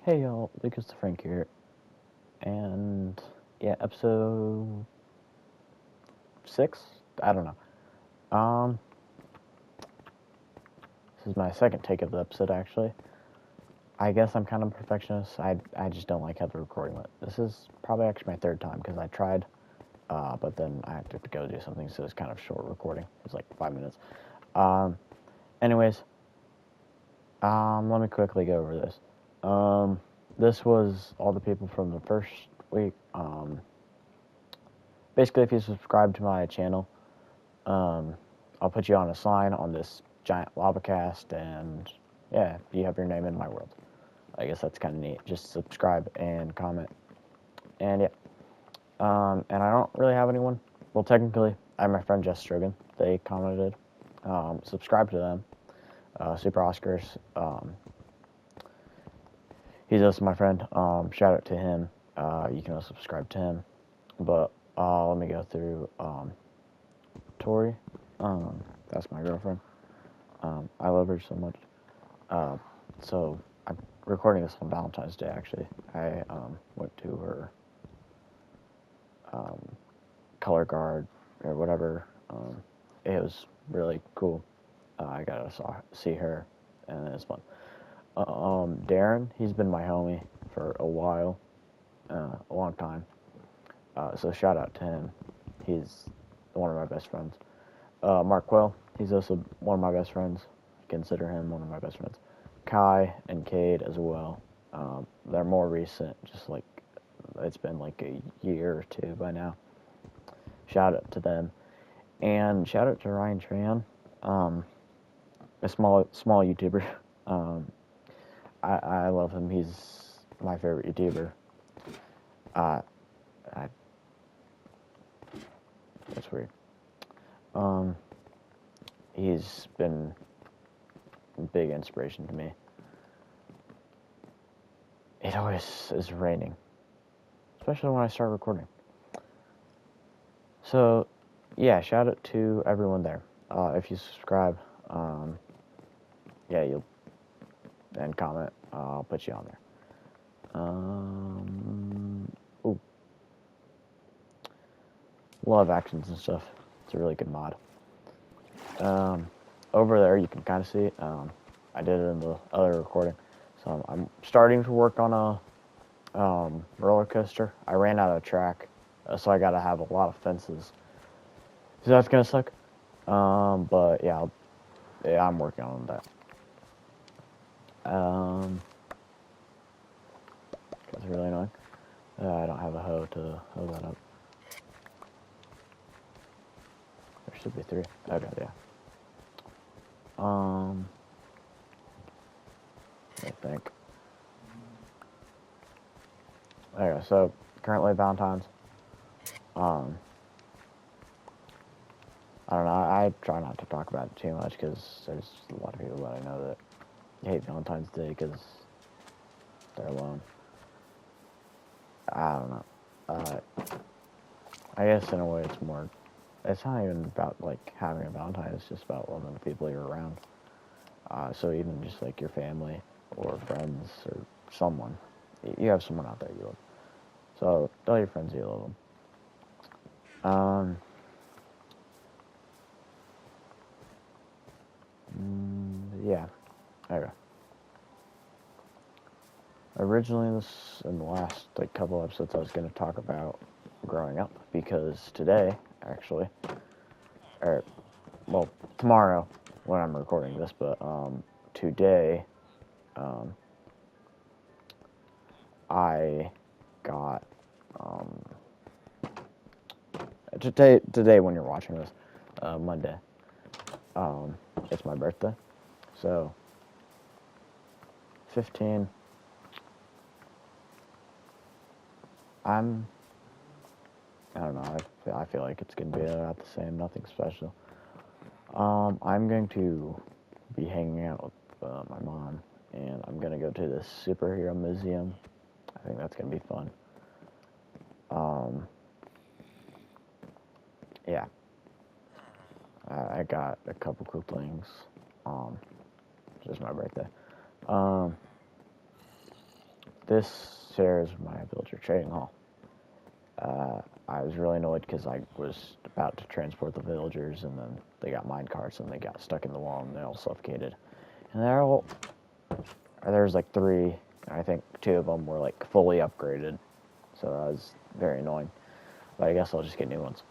Hey y'all, Lucas the Frank here, and yeah, episode 6? I don't know. This is my second take of the episode actually. I guess I'm kind of a perfectionist. I just don't like how the recording went. This is probably actually my third time because I tried, but then I had to go do something, so it's kind of short recording. It's like 5 minutes. Um, anyways, let me quickly go over this. This was all the people from the first week. Basically, if you subscribe to my channel, I'll put you on a sign on this giant lava cast, and yeah, you have your name in my world. I guess that's kind of neat. Just subscribe and comment, and yeah. And I don't really have anyone. Well, technically, I have my friend Jess Strogan. They commented. Subscribe to them. Super Oscars. He's also my friend. Shout out to him. You can also subscribe to him. But let me go through Tori. That's my girlfriend. I love her so much. So I'm recording this on Valentine's Day. Actually, I went to her color guard or whatever. It was really cool. I got to see her, and it's fun. Darren, he's been my homie for a while, a long time. So shout out to him. He's one of my best friends. Mark Quell, he's also one of my best friends. Consider him one of my best friends. Kai and Cade as well. They're more recent, just like it's been like a year or two by now. Shout out to them. And shout out to Ryan Tran, a small YouTuber. I love him. He's my favorite YouTuber. That's weird. He's been a big inspiration to me. It always is raining, especially when I start recording. So, yeah, shout out to everyone there. If you subscribe, yeah, you'll and comment. I'll put you on there. Ooh, love actions and stuff. It's a really good mod. Over there, you can kind of see it. I did it in the other recording. So I'm starting to work on a roller coaster. I ran out of track, so I got to have a lot of fences. So that's gonna suck. But yeah, I'm working on that. That's really annoying. I don't have a hoe to hoe that up. There should be 3. Okay, yeah. I think. There you go. So currently Valentine's. I don't know. I try not to talk about it too much because there's a lot of people that I know that hate Valentine's Day because they're alone. I don't know. I guess in a way it's more. It's not even about like having a Valentine. It's just about loving the people you're around. So even just like your family or friends or someone, you have someone out there you love. So tell your friends you love them. Yeah. Okay. Originally, in the last like couple episodes, I was going to talk about growing up because today, actually, or well, tomorrow when I'm recording this, but today, I got today when you're watching this, Monday, it's my birthday, so 15. I don't know. I feel like it's gonna be about the same. Nothing special. I'm going to be hanging out with my mom, and I'm gonna go to this superhero museum. I think that's gonna be fun. Yeah. I got a couple cool things. It's just my birthday. this here is my villager trading hall. I was really annoyed because I was about to transport the villagers, and then they got mine carts, and they got stuck in the wall, and they all suffocated. And there's like 3, I think 2 of them were like fully upgraded, so that was very annoying. But I guess I'll just get new ones.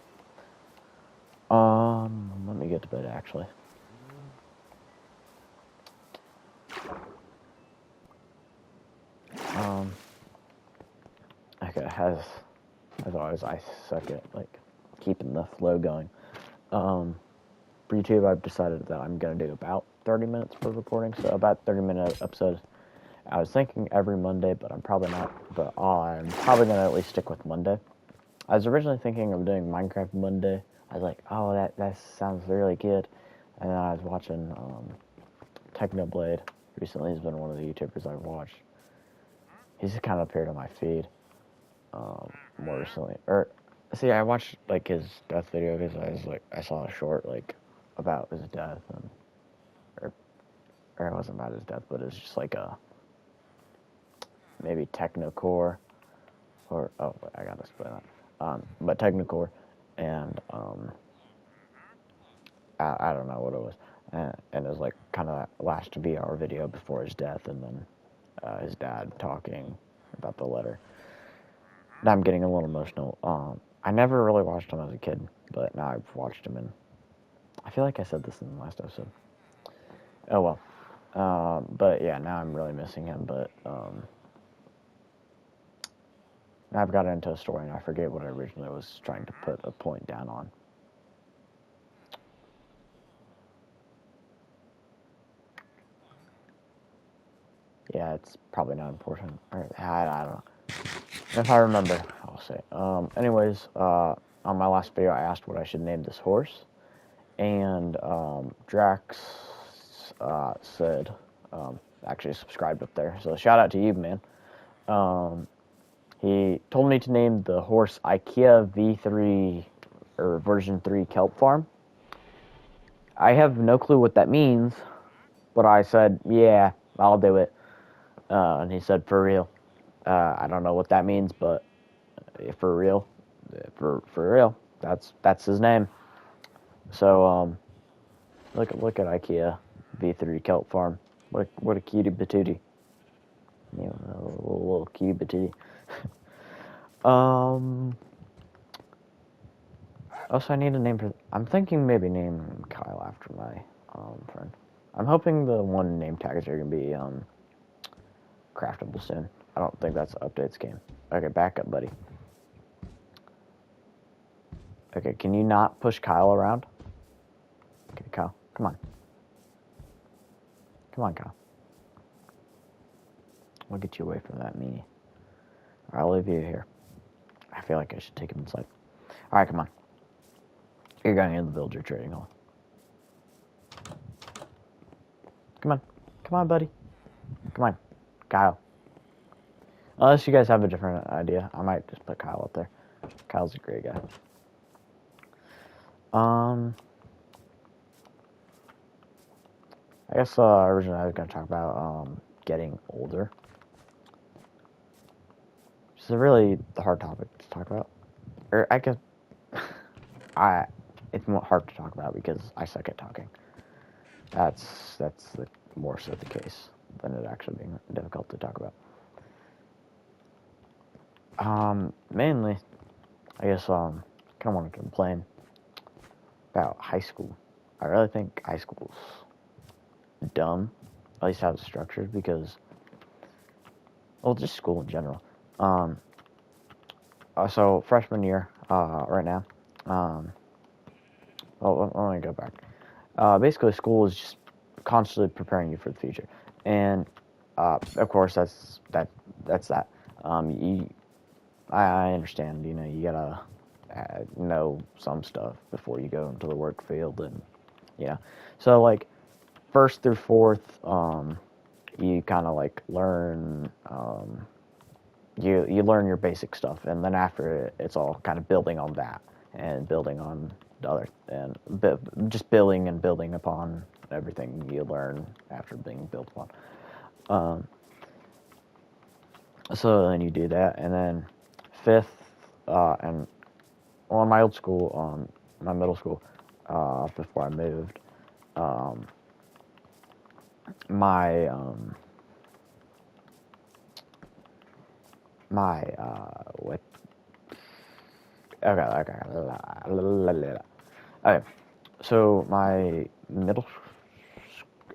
Let me get to bed actually. Okay, as always, I suck at like keeping the flow going. For YouTube, I've decided that I'm gonna do about 30 minutes per recording, so about 30-minute episodes. I was thinking every Monday, but I'm probably not. But I'm probably gonna at least stick with Monday. I was originally thinking of doing Minecraft Monday. I was like, oh, that sounds really good. And then I was watching Technoblade. Recently, he's been one of the YouTubers I've watched. He's just kind of appeared on my feed more recently. See, I watched like his death video because I saw a short like about his death, and or it wasn't about his death, but it's just like a maybe technocore, or I gotta explain that. But technocore, and I don't know what it was, and it was like kind of that last VR video before his death, and then his dad talking about the letter. Now I'm getting a little emotional. I never really watched him as a kid, but now I've watched him, and I feel like I said this in the last episode. Oh well. But yeah, now I'm really missing him, but I've got into a story, and I forget what I originally was trying to put a point down on. Yeah, it's probably not important. I don't know. If I remember, I'll say. Anyways, on my last video, I asked what I should name this horse, and Drax said, actually subscribed up there, so shout out to you, man. He told me to name the horse IKEA V3 or version 3 Kelp Farm. I have no clue what that means, but I said, yeah, I'll do it. And he said, for real. I don't know what that means, but for real, for real, that's his name. So look at IKEA V3 Kelp Farm. What a cutie patootie. You know, a little cutie patootie. Also, I need a name for. I'm thinking maybe name Kyle after my friend. I'm hoping the one name tags are gonna be craftable soon. I don't think that's an updates game. Okay, back up, buddy. Okay, can you not push Kyle around? Okay, Kyle, come on. Come on, Kyle. We'll get you away from that meanie. I'll leave you here. I feel like I should take him inside. Alright, come on. You're going into the villager trading hall. Come on. Come on, buddy. Come on. Kyle. Unless you guys have a different idea, I might just put Kyle up there. Kyle's a great guy. I guess originally I was going to talk about getting older. Which is a really hard topic to talk about. Or I guess it's hard to talk about because I suck at talking. That's more so the case than it actually being difficult to talk about. Mainly, I guess kind of want to complain about high school. I really think high school's dumb, at least how it's structured, because, well, just school in general. So freshman year, right now, well, let me go back. Basically, school is just constantly preparing you for the future, and of course, that's that. I understand. You know, you gotta know some stuff before you go into the work field, and yeah. So like, first through fourth, you kind of like learn. You learn your basic stuff, and then after it, it's all kind of building on that and building on the other, and just building and building upon everything you learn after being built upon. So then you do that, and then fifth, and on my old school, my middle school, before I moved, um, my what? Okay. So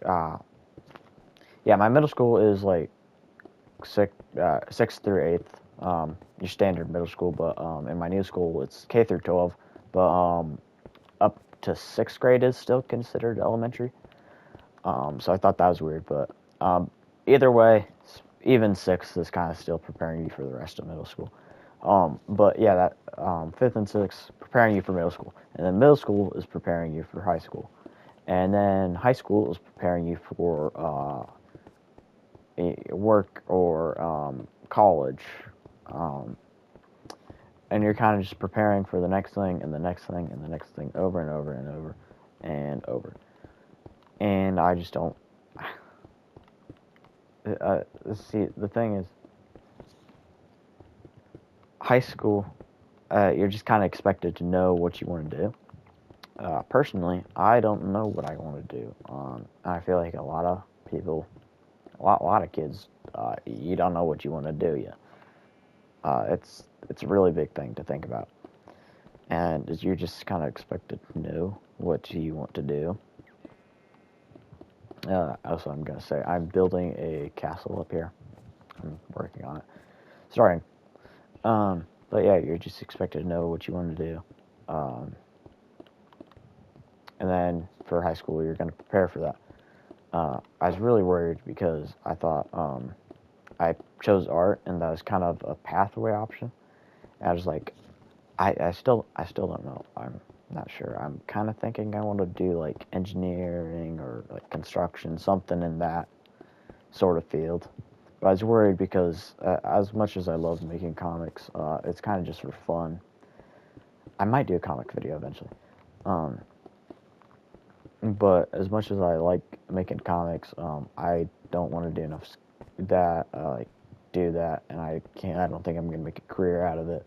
uh, my middle school is like sixth through eighth, your standard middle school. But in my new school, it's K through 12. But up to sixth grade is still considered elementary. So I thought that was weird, but either way, even sixth is kind of still preparing you for the rest of middle school. But yeah, that fifth and sixth preparing you for middle school, and then middle school is preparing you for high school, and then high school is preparing you for work or college, um, and you're kind of just preparing for the next thing and the next thing and the next thing over and over and over and over. And I just don't. See, the thing is, high school, you're just kind of expected to know what you want to do. Personally, I don't know what I want to do. I feel like a lot of people, a lot of kids, you don't know what you want to do yet. It's a really big thing to think about, and you're just kind of expected to know what you want to do. Also, I'm gonna say I'm building a castle up here. I'm working on it, starting. But yeah, you're just expected to know what you want to do. And then for high school, you're going to prepare for that. I was really worried because I thought I chose art, and that was kind of a pathway option. And I was like, I still don't know. I'm not sure. I'm kind of thinking I want to do like engineering or like construction, something in that sort of field. But I was worried because as much as I love making comics, it's kind of just for fun. I might do a comic video eventually. But as much as I like making comics, I don't want to do enough that like do that, and I can't. I don't think I'm gonna make a career out of it.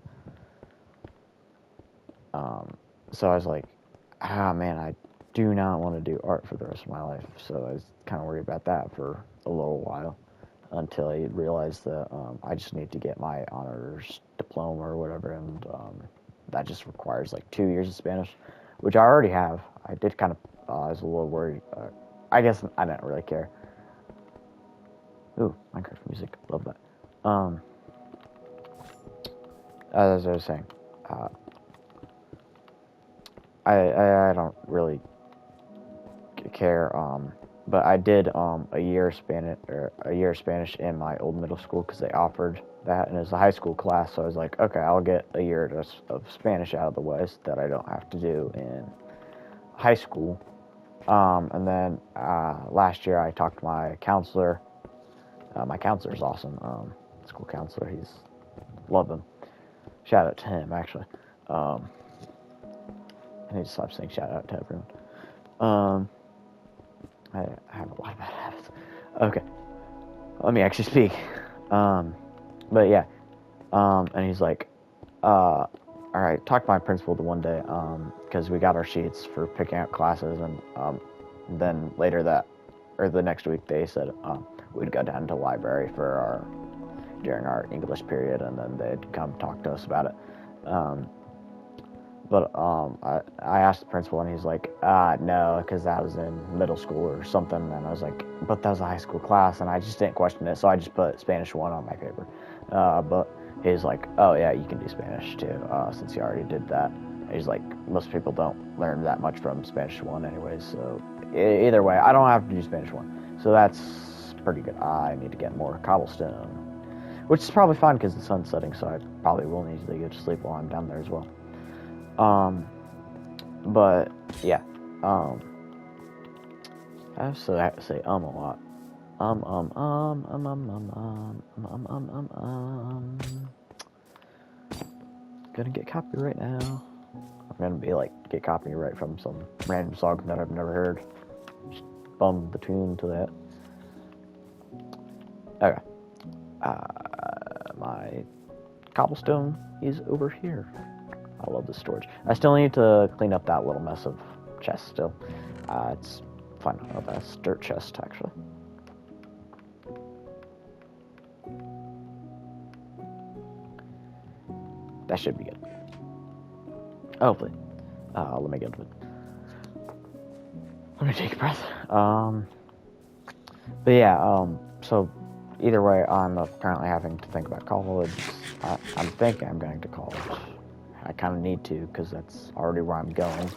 So I was like, man, I do not want to do art for the rest of my life. So I was kind of worried about that for a little while until I realized that I just need to get my honors diploma or whatever, and that just requires like 2 years of Spanish, which I already have. I did kind of. I was a little worried. I guess I didn't really care. Ooh, Minecraft music, love that. As I was saying, I don't really care. But I did a year of Spanish in my old middle school because they offered that, and it was a high school class. So I was like, okay, I'll get a year of Spanish out of the way so that I don't have to do in high school. And then last year I talked to my counselor. My counselor's awesome. School counselor, love him. Shout out to him, actually. I need to stop saying shout out to everyone. I have a lot of bad habits. Okay, let me actually speak. But yeah, and he's like, all right, talk to my principal the one day, because we got our sheets for picking out classes, and then later the next week they said we'd go down to the library during our English period, and then they'd come talk to us about it. But I asked the principal, and he's like, no, because that was in middle school or something. And I was like, but that was a high school class, and I just didn't question it, so I just put Spanish 1 on my paper. But he's like, oh yeah, you can do Spanish too, since you already did that. And he's like, most people don't learn that much from Spanish 1 anyways, so either way, I don't have to do Spanish 1. So that's pretty good. I need to get more cobblestone, which is probably fine because the sun's setting, so I probably will need to get to sleep while I'm down there as well. But yeah, I have to say a lot. Gonna get copyright now. I'm gonna be like, get copyright from some random song that I've never heard. Just bum the tune to that. Okay. my cobblestone is over here. I love the storage. I still need to clean up that little mess of chest still. It's fine. Oh, that's dirt chest, actually. That should be good. Hopefully. Let me get to it. Let me take a breath. But yeah, so either way, I'm currently having to think about college. I'm thinking I'm going to college. I kind of need to, because that's already where I'm going.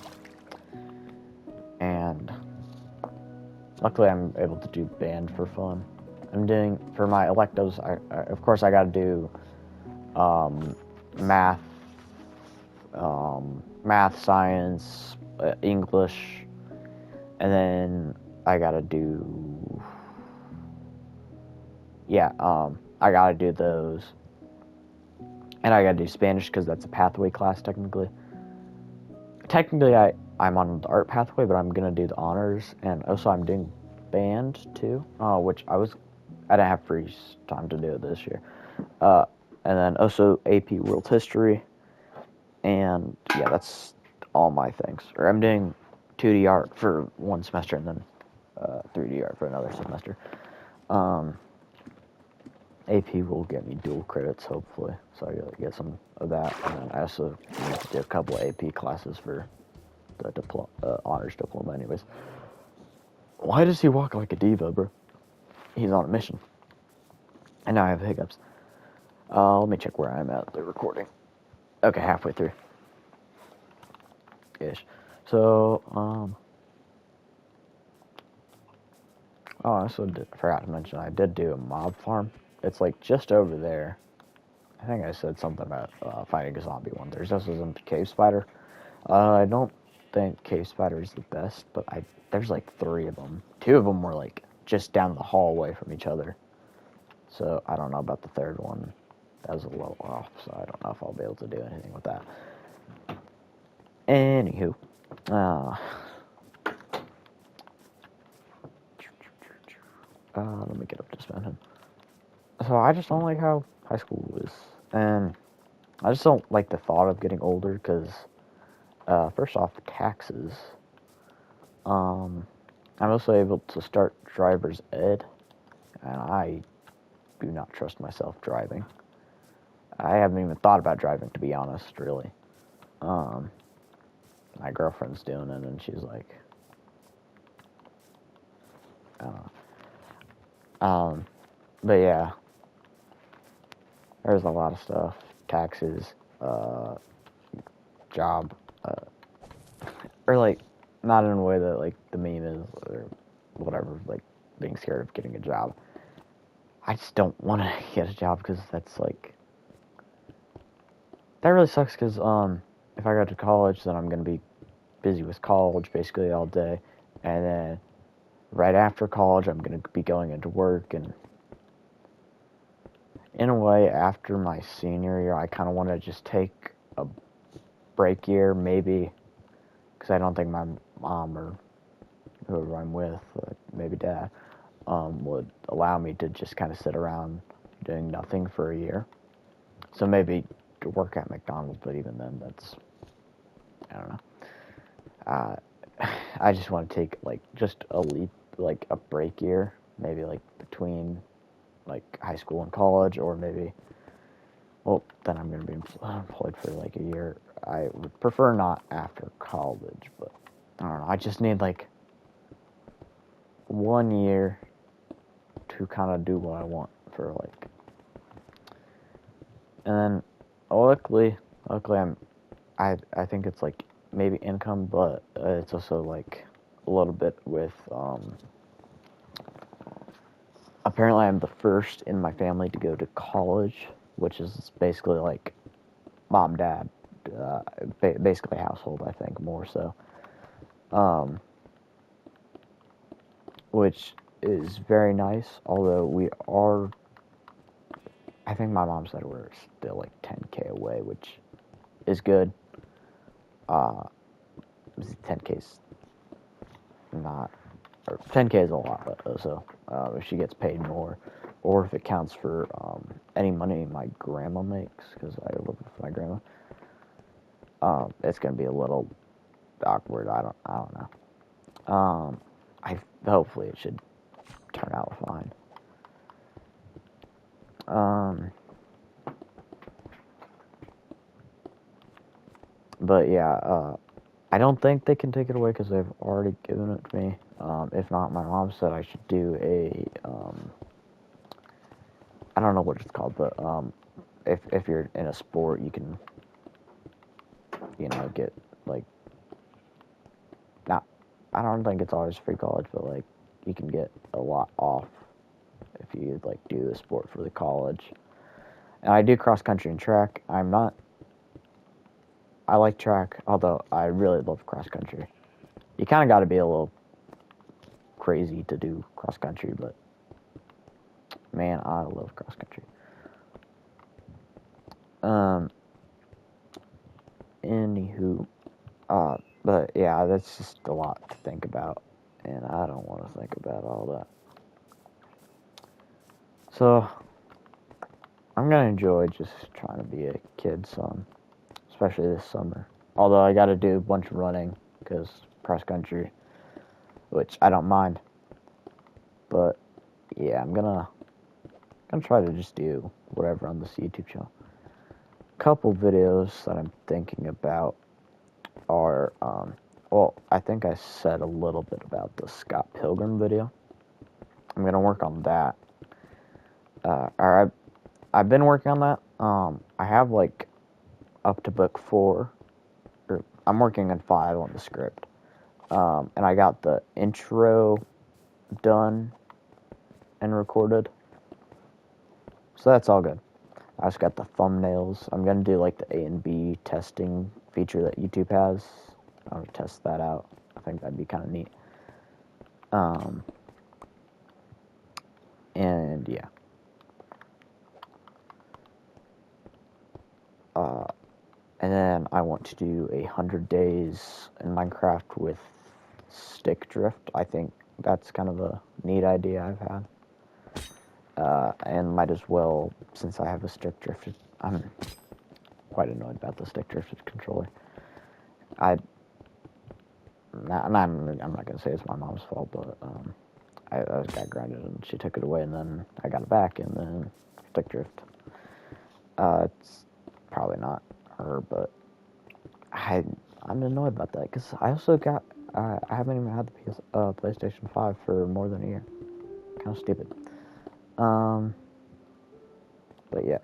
And luckily I'm able to do band for fun. I'm doing, for my electives, of course I got to do math, science, English, and then I got to do, I got to do those. And I got to do Spanish because that's a pathway class technically. Technically I'm on the art pathway, but I'm going to do the honors, and also I'm doing band too, which I didn't have free time to do it this year. And then also AP World History, and yeah, that's all my things. Or I'm doing 2D art for one semester, and then 3D art for another semester. AP will get me dual credits, hopefully, so I gotta get some of that. And then I also need to do a couple of AP classes for the honors diploma anyways. Why does he walk like a diva, bro? He's on a mission. And now I have hiccups. Let me check where I'm at the recording. Okay, halfway through. Ish. So, I also forgot to mention, I did do a mob farm. It's like just over there. I think I said something about fighting a zombie one. There's also some cave spider. I don't think cave spider is the best, but there's like 3 of them. 2 of them were like just down the hallway from each other. So I don't know about the 3rd one. That was a little off, so I don't know if I'll be able to do anything with that. Anywho, let me get up to spend him. So I just don't like how high school is, and I just don't like the thought of getting older because, first off, taxes. I'm also able to start driver's ed, and I do not trust myself driving. I haven't even thought about driving, to be honest, really. My girlfriend's doing it, and she's like, but yeah, there's a lot of stuff, taxes, job, or like, not in a way that like the meme is, or whatever, like being scared of getting a job. I just don't want to get a job because that's like, that really sucks because, if I go to college, then I'm going to be busy with college basically all day, and then right after college, I'm going to be going into work, and in a way, after my senior year, I kind of want to just take a break year, maybe, because I don't think my mom or whoever I'm with, maybe dad, would allow me to just kind of sit around doing nothing for a year. So maybe to work at McDonald's, but even then, that's, I don't know. I just want to take, like, just a leap, like, a break year, maybe, like, between, like, high school and college, or maybe, well, then I'm going to be employed for, like, a year. I would prefer not after college, but, I don't know, I just need, like, 1 year to kind of do what I want for, like, and then, luckily, I think it's, like, maybe income, but it's also, like, a little bit with, apparently I'm the first in my family to go to college, which is basically, like, mom, dad, basically household, I think, more so, which is very nice, although we are, I think my mom said we're still, like, 10K away, which is good. 10K's not, or 10K is a lot, so if she gets paid more, or if it counts for any money my grandma makes, because I live with my grandma, it's gonna be a little awkward. I don't know. I hopefully it should turn out fine. But yeah, I don't think they can take it away because they've already given it to me. If not, my mom said I should do a, I don't know what it's called, but if you're in a sport, you can, get like, not, I don't think it's always free college, but like you can get a lot off if you like do the sport for the college. And I do cross country and track. I like track, although I really love cross country. You kind of got to be a little crazy to do cross country, but man, I love cross country. Anywho, but yeah, that's just a lot to think about, and I don't want to think about all that. So, I'm gonna enjoy just trying to be a kid some, especially this summer. Although I gotta do a bunch of running, because cross country, which I don't mind. But, yeah, I'm gonna try to just do whatever on this YouTube channel. Couple videos that I'm thinking about are, well, I think I said a little bit about the Scott Pilgrim video. I'm gonna work on that. I've been working on that. I have like up to book 4, or I'm working on 5 on the script. And I got the intro done and recorded, so that's all good. I just got the thumbnails. I'm gonna do like the A and B testing feature that YouTube has. I'm gonna test that out. I think that'd be kind of neat. And yeah. And then I want to do 100 days in Minecraft with stick drift. I think that's kind of a neat idea I've had. And might as well, since I have a stick drifted, I'm quite annoyed about the stick drifted controller. I'm not gonna say it's my mom's fault, but I got grounded and she took it away, and then I got it back, and then stick drift. It's probably not her, but I'm annoyed about that because I also got I haven't even had the PlayStation 5 for more than a year. Kind of stupid. But yeah.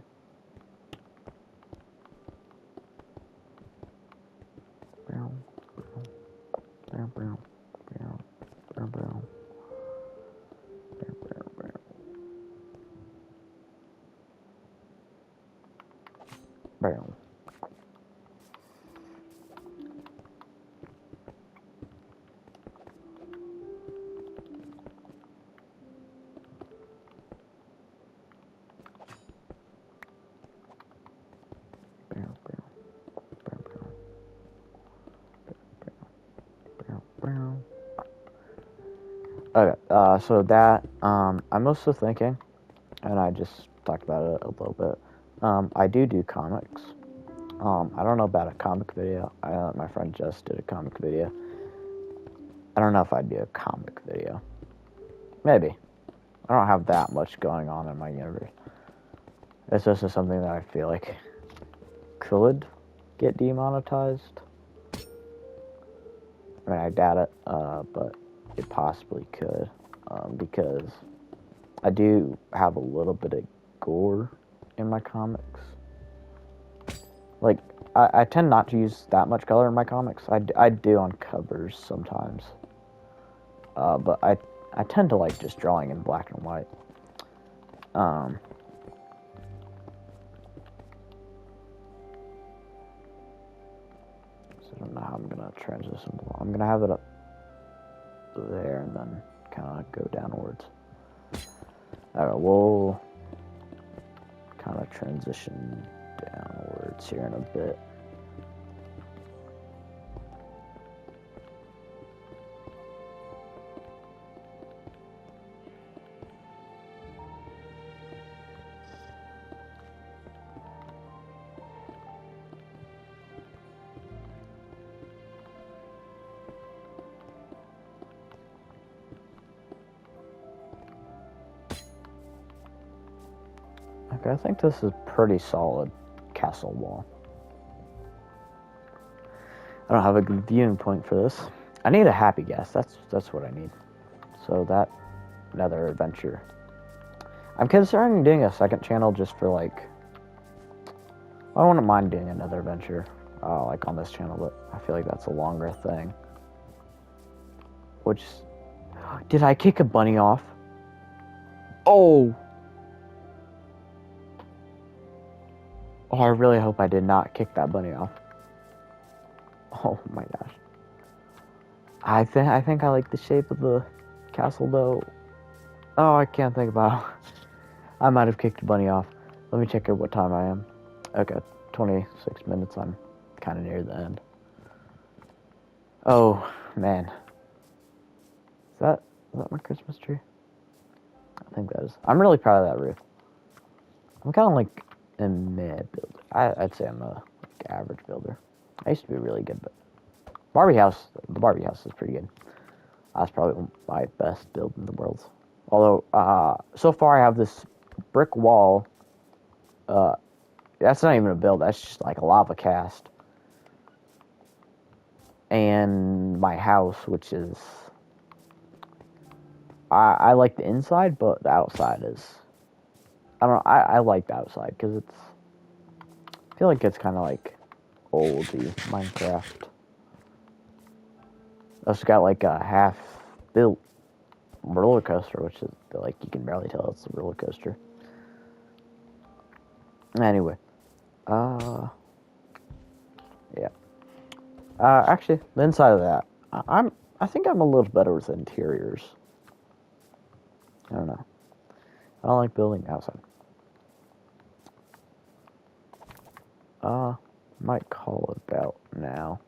Okay, so that, I'm also thinking, and I just talked about it a little bit, I do comics. I don't know about a comic video. My friend just did a comic video. I don't know if I'd do a comic video. Maybe. I don't have that much going on in my universe. It's just something that I feel like could get demonetized. I mean, I doubt it, but it possibly could, because I do have a little bit of gore in my comics. Like, I tend not to use that much color in my comics. I do on covers sometimes. But I tend to like just drawing in black and white. So I don't know how I'm gonna transition. I'm gonna have it up there and then kind of go downwards. Alright, we'll kind of transition downwards here in a bit. Okay, I think this is pretty solid castle wall. I don't have a good viewing point for this. I need a happy guess. That's what I need. So that nether adventure. I'm considering doing a second channel just for like. I wouldn't mind doing another adventure, like on this channel, but I feel like that's a longer thing. Which, did I kick a bunny off? Oh. Oh, I really hope I did not kick that bunny off. Oh my gosh. I think I like the shape of the castle though. Oh, I can't think about it. I might have kicked a bunny off. Let me check out what time I am. Okay, 26 minutes. I'm kind of near the end. Oh man. Is that my Christmas tree? I think that is. I'm really proud of that roof. I'm kind of like a mid builder. I'd say I'm a like, average builder. I used to be really good, but the Barbie house is pretty good. That's probably my best build in the world. Although, so far I have this brick wall. That's not even a build. That's just like a lava cast. And my house, which is... I like the inside, but the outside is... I don't know. I like the outside, because it's... I feel like it's kind of like oldie Minecraft. Also got like a half-built roller coaster, which is like you can barely tell it's a roller coaster. Anyway, yeah. Actually, the inside of that, I think I'm a little better with interiors. I don't know. I don't like building outside. Might call it about now.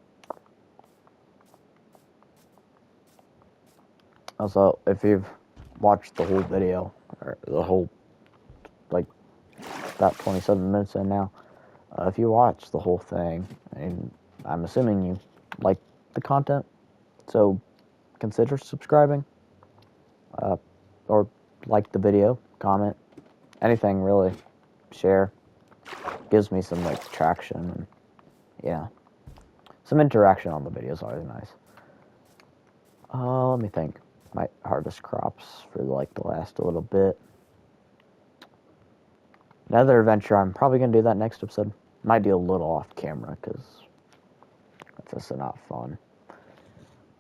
Also, if you've watched the whole video, or the whole, like, about 27 minutes in now, if you watch the whole thing, and I'm assuming you like the content, so consider subscribing, or like the video, comment, anything really, share, gives me some, like, traction, and, yeah, some interaction on the video is always nice. Let me think. Might harvest crops for, like, the last little bit. Another adventure, I'm probably going to do that next episode. Might do a little off camera, because that's just not fun.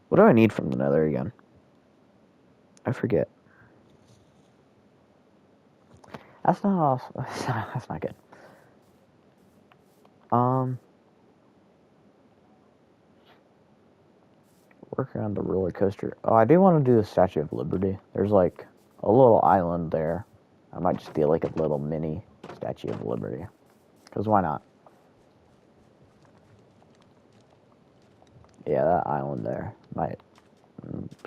What do I need from the nether again? I forget. That's not awesome. That's not good. Working on the roller coaster. Oh, I do want to do the Statue of Liberty. There's like a little island there. I might just do like a little mini Statue of Liberty. Because why not? Yeah, that island there. Might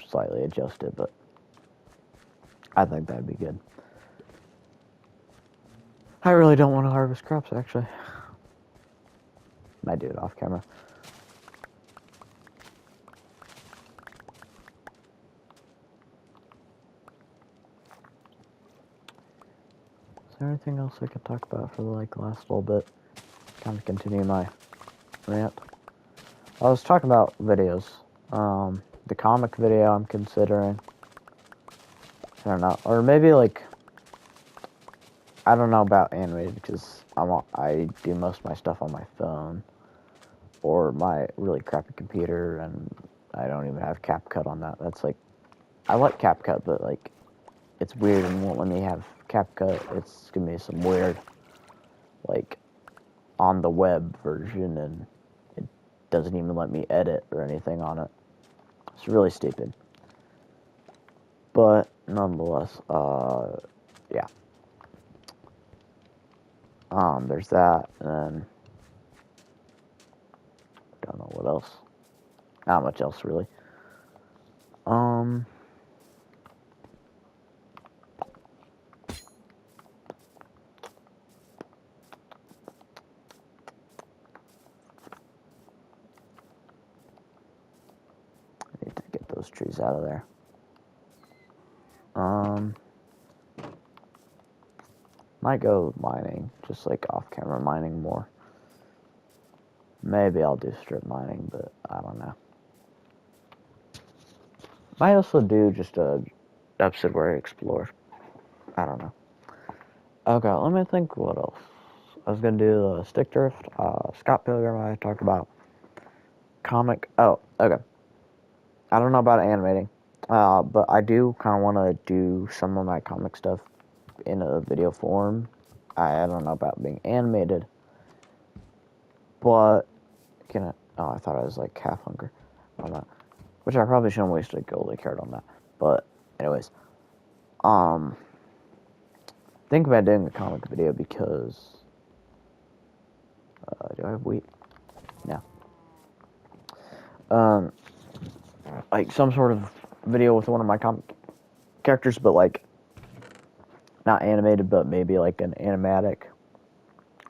slightly adjust it, but I think that'd be good. I really don't want to harvest crops, actually. Might do it off camera. Is there anything else I could talk about for the last little bit? Kind of continue my rant. I was talking about videos. The comic video I'm considering. I don't know, or maybe like I don't know about animated because I do most of my stuff on my phone or my really crappy computer, and I don't even have CapCut on that. That's like I like CapCut, but like it's weird and won't let me have CapCut. It's gonna be some weird like on the web version, and it doesn't even let me edit or anything on it. It's really stupid. But nonetheless, yeah. There's that, and then don't know what else. Not much else really. I need to get those trees out of there. Might go mining, just like off-camera mining more. Maybe I'll do strip mining, but I don't know. Might also do just a episode where I explore. I don't know. Okay, let me think what else. I was gonna do the stick drift, Scott Pilgrim I talked about. Comic, oh, okay. I don't know about animating, but I do kind of want to do some of my comic stuff in a video form. I don't know about being animated, but I thought I was like half hungry on that, which I probably shouldn't waste a golden carrot on that. But anyways, think about doing a comic video because do I have wheat? No. Like some sort of video with one of my comic characters, but like not animated, but maybe like an animatic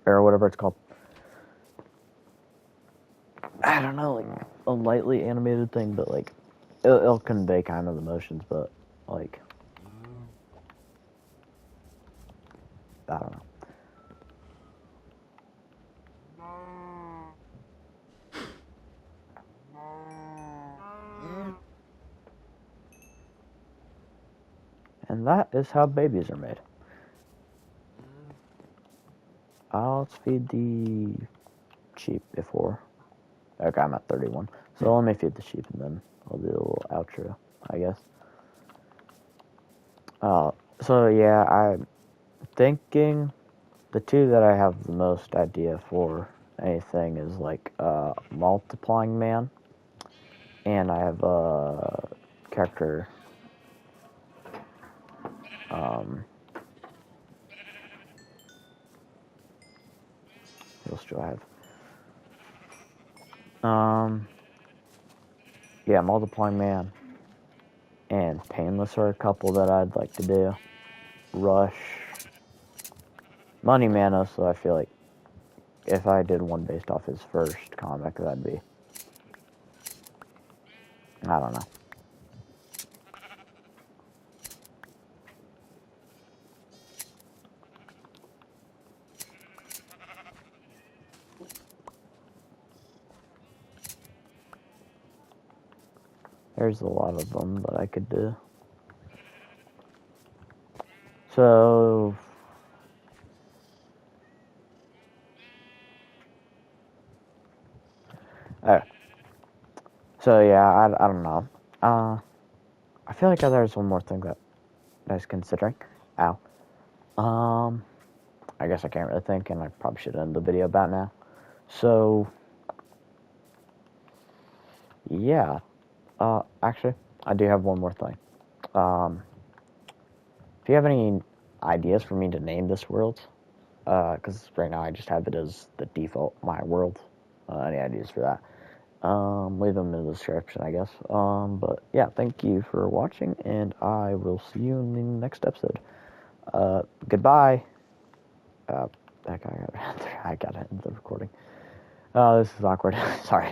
or whatever it's called. I don't know, like a lightly animated thing, but like it'll convey kind of the emotions, but like I don't know. And that is how babies are made. Let's feed the sheep before. Okay, I'm at 31. So let me feed the sheep and then I'll do a little outro, I guess. So yeah, I'm thinking the two that I have the most idea for anything is like multiplying man, and I have a character. What else do I have? Yeah, multiplying man and painless are a couple that I'd like to do. Rush, Money Man. So I feel like if I did one based off his first comic, that'd be, I don't know. There's a lot of them that I could do. So, alright. So yeah, I don't know. I feel like there's one more thing that I was considering. Ow. I guess I can't really think, and I probably should end the video about now. So, yeah. Actually, I do have one more thing. If you have any ideas for me to name this world, because right now I just have it as the default my world. Any ideas for that? Leave them in the description, I guess. But yeah, thank you for watching, and I will see you in the next episode. Goodbye. I gotta end the recording. This is awkward. Sorry.